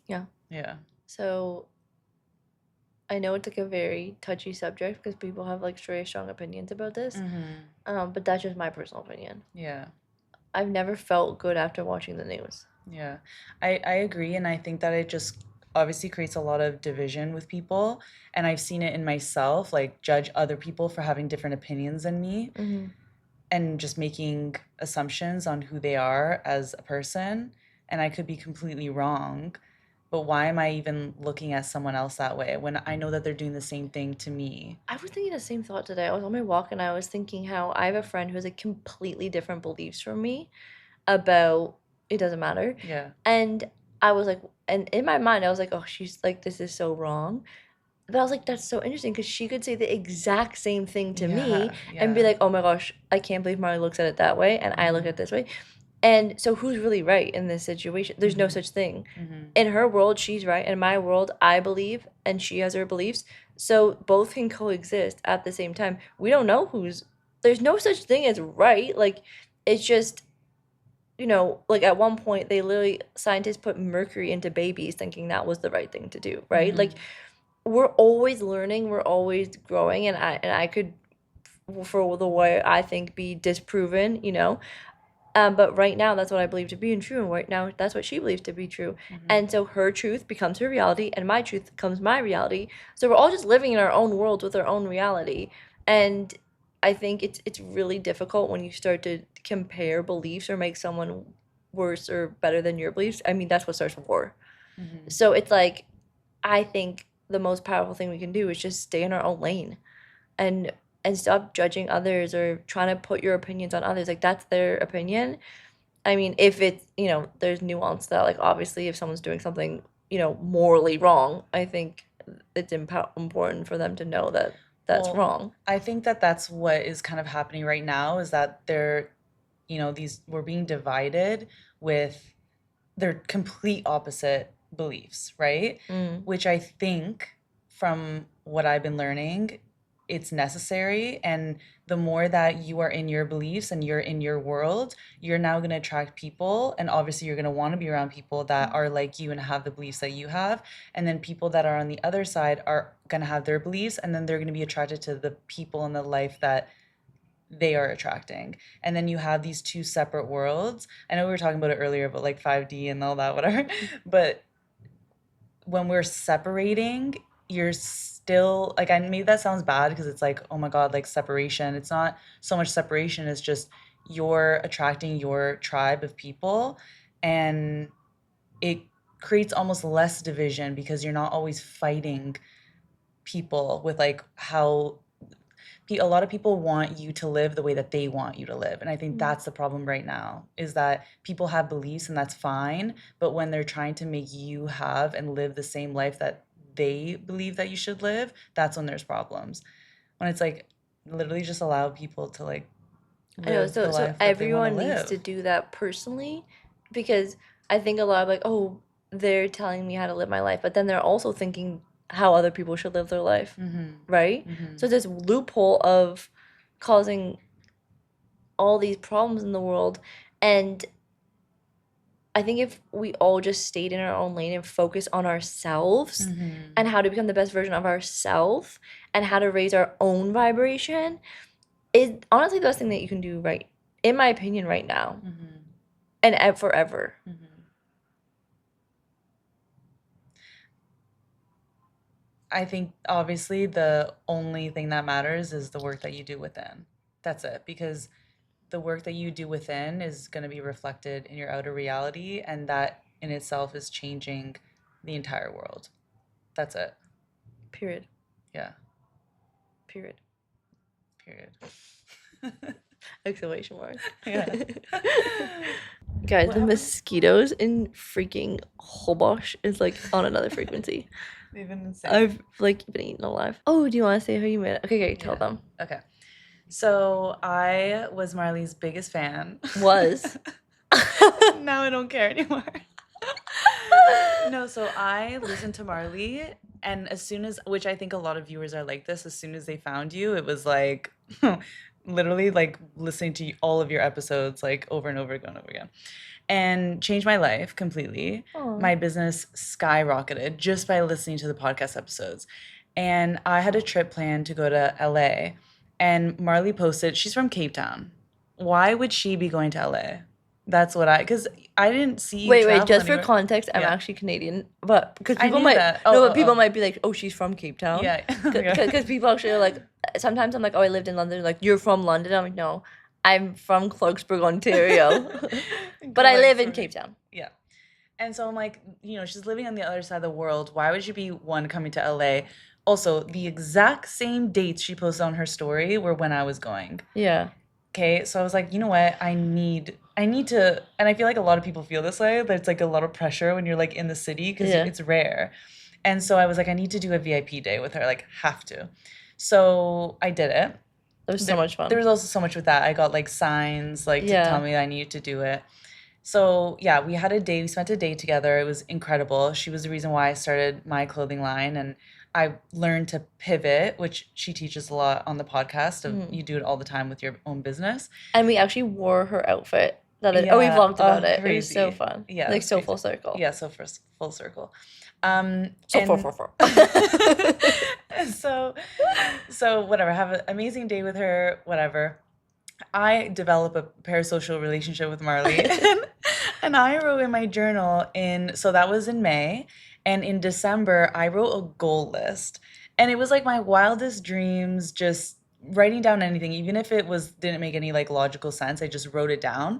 Yeah. Yeah. So I know it's like a very touchy subject because people have like very strong opinions about this. Mm-hmm. But that's just my personal opinion. Yeah. I've never felt good after watching the news. Yeah, I agree. And I think that it just obviously creates a lot of division with people. And I've seen it in myself, like judge other people for having different opinions than me Mm-hmm. and just making assumptions on who they are as a person. And I could be completely wrong. But why am I even looking at someone else that way when I know that they're doing the same thing to me? I was thinking the same thought today. I was on my walk and I was thinking how I have a friend who has like completely different beliefs from me about it doesn't matter. Yeah. And I was like, and in my mind, I was like, oh, she's like, this is so wrong. But I was like, that's so interesting because she could say the exact same thing to me Yeah. and be Yeah. like, oh my gosh, I can't believe Marley looks at it that way and I look at Mm-hmm. it this way. And so who's really right in this situation? There's no Mm-hmm. such thing. Mm-hmm. In her world, she's right. In my world, I believe and she has her beliefs. So both can coexist at the same time. We don't know there's no such thing as right. Like, it's just, like at one point they literally scientists put mercury into babies thinking that was the right thing to do, right? Like, Mm-hmm. we're always learning, we're always growing, and I could for the way I think be disproven. But right now, that's what I believe to be true, and right now, that's what she believes to be true. Mm-hmm. And so her truth becomes her reality, and my truth becomes my reality. So we're all just living in our own worlds with our own reality. And I think it's really difficult when you start to compare beliefs or make someone worse or better than your beliefs. I mean, that's what starts war. Mm-hmm. So it's like, I think the most powerful thing we can do is just stay in our own lane and stop judging others or trying to put your opinions on others. Like, that's their opinion. I mean, if it's, there's nuance that, like, obviously if someone's doing something, morally wrong, I think it's important for them to know that. that's Well, wrong. I think that that's what is kind of happening right now is that they're, these we're being divided with their complete opposite beliefs, right? Mm. Which I think from what I've been learning, it's necessary. And the more that you are in your beliefs and you're in your world, you're now going to attract people. And obviously, you're going to want to be around people that are like you and have the beliefs that you have. And then people that are on the other side are going to have their beliefs. And then they're going to be attracted to the people in the life that they are attracting. And then you have these two separate worlds. I know we were talking about it earlier about like 5D and all that, whatever. But when we're separating, you're still like, I maybe that sounds bad because it's like, oh my God, like separation. It's not so much separation, it's just you're attracting your tribe of people, and it creates almost less division because you're not always fighting people with like how a lot of people want you to live the way that they want you to live. And I think that's the problem right now is that people have beliefs and that's fine. But when they're trying to make you have and live the same life that they believe that you should live, that's when there's problems. When it's like literally just allow people to like I know. live the So life that they want to everyone needs to live. do that personally, because I think a lot of like, oh, they're telling me how to live my life, but then they're also thinking how other people should live their life, Mm-hmm. right? Mm-hmm. So this loophole of causing all these problems in the world. And I think if we all just stayed in our own lane and focused on ourselves Mm-hmm. and how to become the best version of ourselves and how to raise our own vibration is honestly the best thing that you can do, right, in my opinion, right now Mm-hmm. and forever. Mm-hmm. I think obviously the only thing that matters is the work that you do within. That's it. Because the work that you do within is going to be reflected in your outer reality, and that in itself is changing the entire world. That's it. Period. Yeah. Period. Period. Exclamation mark. Yeah. Guys, What the happened? mosquitoes in freaking Holbox is like on another frequency. They've been insane. I've like been eaten alive. Oh, do you want to say how you made it? Okay, tell Yeah. them. Okay. So I was Marley's biggest fan. Was. Now I don't care anymore. No, so I listened to Marley, and as soon as, which I think a lot of viewers are like this, as soon as they found you, it was like literally like listening to all of your episodes like over and over again and over again, and changed my life completely. Aw. My business skyrocketed just by listening to the podcast episodes. And I had a trip planned to go to LA, and Marley posted, she's from Cape Town. Why would she be going to LA? That's what because I didn't see you Wait, travel just for anywhere. context, I'm Yeah. actually Canadian, but because I people knew might that. no, Oh, but people oh. might be like, "Oh, she's from Cape Town." Yeah. Okay. Because people actually are like, sometimes I'm like, "Oh, I lived in London." Like, you're from London? I'm like, no, I'm from Clarksburg, Ontario, but I live in Cape Town. Yeah. And so I'm like, she's living on the other side of the world. Why would she be one coming to LA? Also, the exact same dates she posted on her story were when I was going. Yeah. Okay, so I was like, you know what? I need to, and I feel like a lot of people feel this way. There's like a lot of pressure when you're like in the city because Yeah. it's rare. And so I was like, I need to do a VIP day with her, like have to. So I did it. It was so much fun. There was also so much with that. I got like signs like to tell me I needed to do it. So yeah, we had a day. We spent a day together. It was incredible. She was the reason why I started my clothing line, and I learned to pivot, which she teaches a lot on the podcast. Of you do it all the time with your own business. And we actually wore her outfit. We Yeah. vlogged about Oh, it. It was so crazy. fun. Yeah, Like it's so crazy. full circle. Yeah, so full circle. So whatever. Have an amazing day with her. Whatever. I develop a parasocial relationship with Marley, and I wrote in my journal so that was in May, and in December I wrote a goal list, and it was like my wildest dreams, just writing down anything, even if it didn't make any like logical sense. I just wrote it down.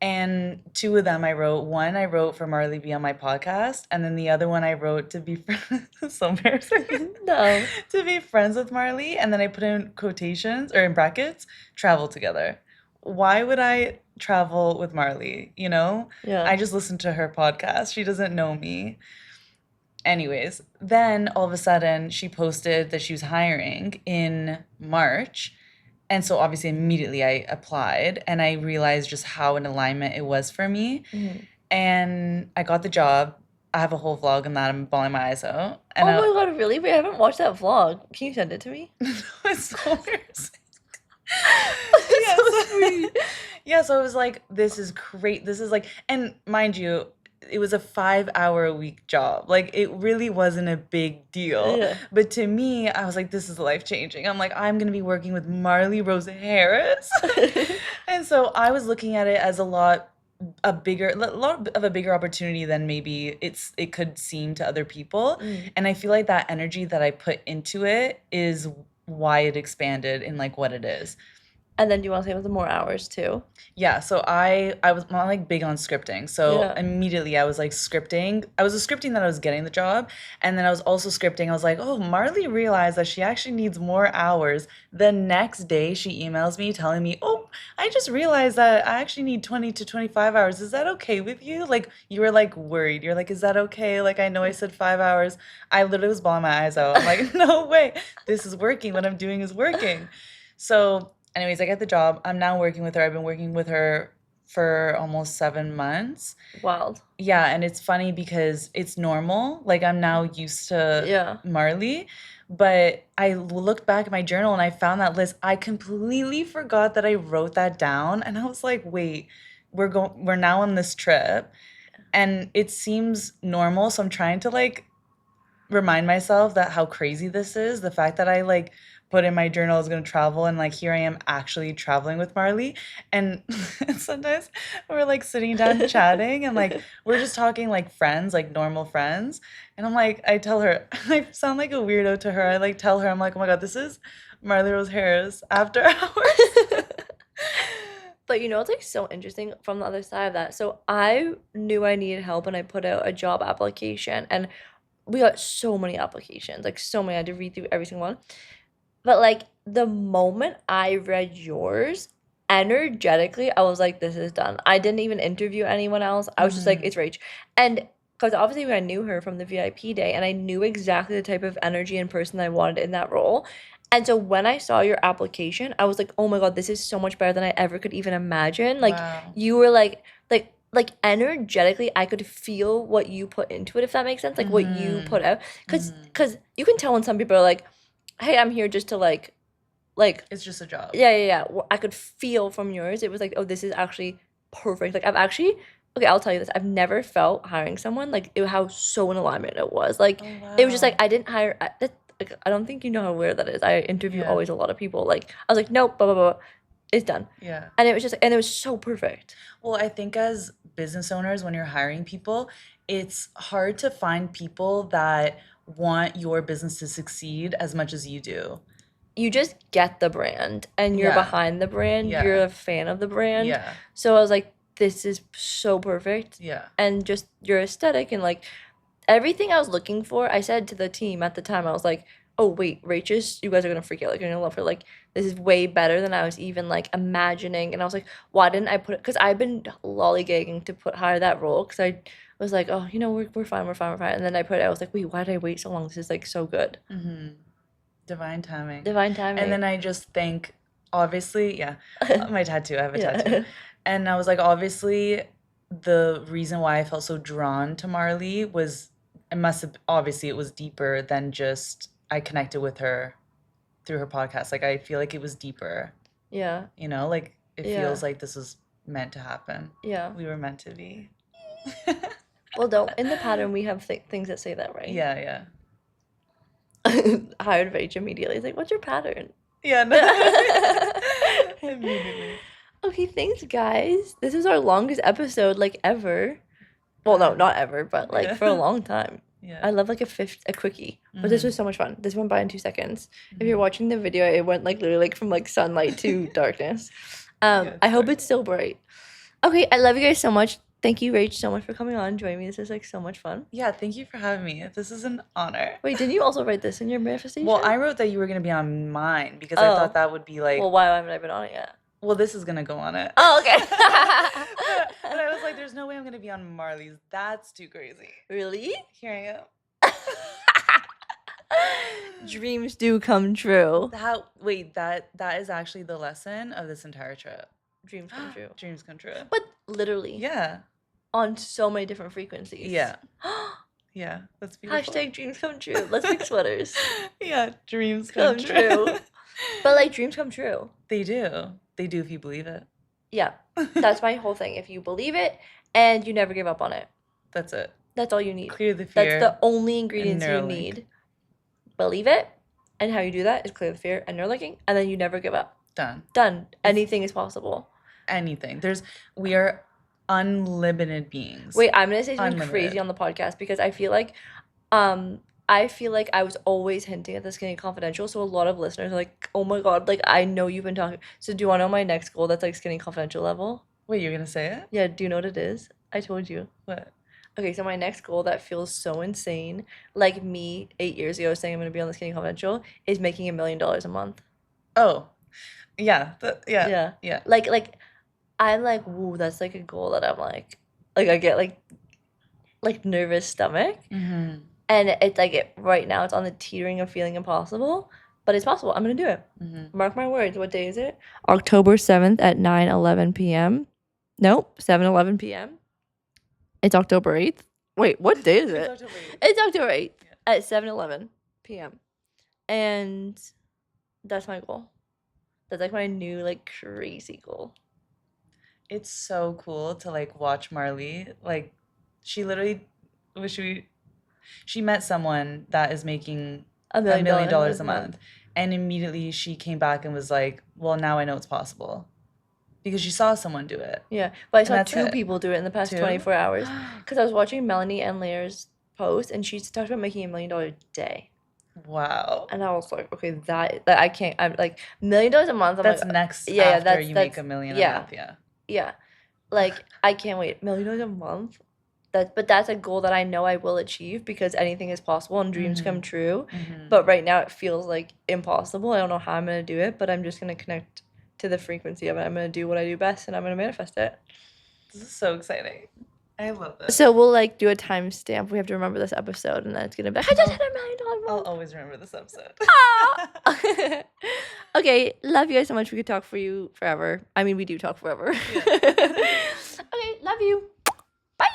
And two of them one I wrote for Marley be on my podcast, and then the other one I wrote to be so embarrassing. No. To be friends with Marley, and then I put in quotations or in brackets, travel together. Why would I travel with Marley? Yeah. I just listened to her podcast. She doesn't know me. Anyways, then all of a sudden she posted that she was hiring in March. And so obviously immediately I applied and I realized just how in alignment it was for me. Mhm. And I got the job. I have a whole vlog on that. I'm bawling my eyes out. And Oh my god, really? Wait, I haven't watched that vlog. Can you send it to me? it's so embarrassing. It's Yeah, so so sweet. yeah, so I was like, this is great. This is like, and mind you, it was a 5 hour a week job. Like, it really wasn't a big deal. Yeah. But to me, I was like, this is life changing. I'm like, I'm going to be working with Marley Rose Harris. And so I was looking at it as a lot of a bigger opportunity than maybe it could seem to other people. Mm. And I feel like that energy that I put into it is why it expanded in like what it is. And then do you want to say with the more hours too? Yeah, so I was not like big on scripting. So Yeah. immediately I was like scripting. I was scripting that I was getting the job, and then I was also scripting. I was like, "Oh, Marley realized that she actually needs more hours." The next day she emails me telling me, "Oh, I just realized that I actually need 20 to 25 hours. Is that okay with you?" Like you were like worried. You're like, "Is that okay?" Like I know I said 5 hours. I literally was bawling my eyes out. I'm like, "No way. This is working. What I'm doing is working." So anyways, I get the job. I'm now working with her. I've been working with her for almost 7 months. Wild. Yeah, and it's funny because it's normal. Like I'm now used to Yeah. Marley, but I looked back at my journal and I found that list. I completely forgot that I wrote that down, and I was like, "Wait, we're now on this trip." And it seems normal, so I'm trying to like remind myself that how crazy this is. The fact that I like put in my journal I was gonna travel and like here I am actually traveling with Marley. And sometimes we're like sitting down chatting and like we're just talking like friends, like normal friends. And I'm like, I tell her, I sound like a weirdo to her. I like tell her, I'm like, oh my God, this is Marley Rose Harris after hours. But you know, it's like so interesting from the other side of that. So I knew I needed help and I put out a job application and we got so many applications, like so many. I had to read through every single one. But like the moment I read yours, energetically, I was like, this is done. I didn't even interview anyone else. I was just like, Mhm. it's Rach. And because obviously I knew her from the VIP day and I knew exactly the type of energy and person I wanted in that role. And so when I saw your application, I was like, oh my God, this is so much better than I ever could even imagine. Like Wow. you were like energetically I could feel what you put into it, if that makes sense. Like what you put Mhm. out. Cause Mhm. cause you can tell when some people are like, hey, I'm here just to like It's just a job. yeah. I could feel from yours. It was like, oh, this is actually perfect. Like I've actually okay, I'll tell you this. I've never felt hiring someone like how so in alignment it was. Like Oh it was just like wow. I didn't hire like, I don't think you know how weird that is. I interview Yeah. always a lot of people. Like I was like, nope, blah blah blah. It's done. Yeah. And it was just and it was so perfect. Well, I think as business owners, when you're hiring people, it's hard to find people that want your business to succeed as much as you do. You just get the brand and you're Yeah. behind the brand. You're Yeah. a fan of the brand. Yeah. So I was like, this is so perfect. Yeah. And just your aesthetic and like everything I was looking for, I said to the team at the time, I was like, oh wait, Rachel, you guys are gonna freak out. Like you're gonna love her. Like this is way better than I was even like imagining. And I was like, why didn't I put it? Because I've been lollygagging to hire that role because I was like, oh, you know, we're fine, we're fine, we're fine. And then I put it. I was like, wait, why did I wait so long? This is like so good. Mm-hmm. Divine timing. Divine And timing. then I just think, obviously, yeah, my tattoo, I have a tattoo. Yeah. And I was like, obviously, the reason why I felt so drawn to Marley was, it must have, obviously, it was deeper than just I connected with her through her podcast. Like, I feel like it was deeper, Yeah. like it Yeah. feels like this was meant to happen. Yeah. We were meant to be. Well, don't in the pattern we have things that say that, right? Yeah, yeah. Hired Rach immediately. It's like, what's your pattern? Yeah, no. Immediately. Okay, thanks, guys. This is our longest episode, like, ever. Well, no, not ever, but, like, for a Yeah. long time. Yeah. I love, like, a quickie. But this was Mhm. so much fun. This went by in 2 seconds. If you're Mhm. watching the video, it went, like, literally, like, from, like, sunlight to darkness. Yeah, I hope sorry. it's still bright. Okay, I love you guys so much. Thank you, Rach, so much for coming on and joining me. This is, like, so much fun. Yeah, thank you for having me. This is an honor. Wait, didn't you also write this in your manifestation? Well, I wrote that you were gonna be on mine because I Oh. thought that would be like, Well, why haven't I been on it yet? well, this is gonna go on it. Oh, okay. But I was like, there's no way I'm gonna be on Marley's. That's too crazy. Really? Here I am. Dreams do come true. That is actually the lesson of this entire trip. Dreams come true. Dreams come true. But literally, Yeah. on so many different frequencies. Yeah. Yeah. That's beautiful. Hashtag dreams come true. Let's make sweaters. Yeah. Dreams come Come true. true. But like dreams come true. They do. They do if you believe it. Yeah. That's my whole thing. If you believe it and you never give up on it. That's it. That's all you need. Clear the fear. That's the only ingredients you Neuralink. need. Believe it. And how you do that is clear the fear and neurolinking. And then you never give up. Done. Anything is possible. Anything. We are unlimited beings. Wait, I'm gonna say something Unlimited. crazy on the podcast because I feel like I was always hinting at this getting confidential, so a lot of listeners are like, oh my god, like I know you've been talking. So do you wanna know my next goal that's like skinny confidential level? Wait, you're gonna say it? Yeah, do you know what it is? I told you. What? Okay, so my next goal that feels so insane, like me 8 years ago saying I'm gonna be on the skinny confidential, is making $1 million a month. Oh. Yeah. Yeah. Yeah. Like I'm like, woo, that's like a goal that I'm like I get like nervous stomach. Mm-hmm. And it's like right now it's on the teetering of feeling impossible, but it's possible. I'm gonna do it. Mm-hmm. Mark my words. What day is it? October 7th at 9:11 p.m. Nope, 7:11 p.m. It's October 8th. Wait, what day is it? It's October 8th. It's October 8th Yeah. at 7:11 p.m. And that's my goal. That's like my new like crazy goal. It's so cool to like watch Marley. Like she literally she met someone that is making $1 $1 million million a month. And immediately she came back and was like, well, now I know it's possible. Because she saw someone do it. Yeah, but I And saw that's 2 it. people do it in the past 2? 24 hours. Because I was watching Melanie and Lear's post, and she talked about making $1 million a day. Wow. And I was like, okay, that I can't. I'm like $1 million a month. I'm That's like, next yeah, after that's- you make that's- $1 million yeah. a month. Yeah. yeah, like I can't wait. $1 million a month. But that's a goal that I know I will achieve because anything is possible and dreams come true. Mm-hmm. But right now it feels like impossible. I don't know how I'm gonna do it, but I'm just gonna connect to the frequency of it. I'm gonna do what I do best, and I'm gonna manifest it. This is so exciting. I love this. So we'll like do a timestamp. We have to remember this episode, and then it's gonna be like, I just hit $1 million I'll month. always remember this episode. Okay, love you guys so much. We could talk for you forever. I mean, we do talk forever. Yeah. Okay, love you. Bye.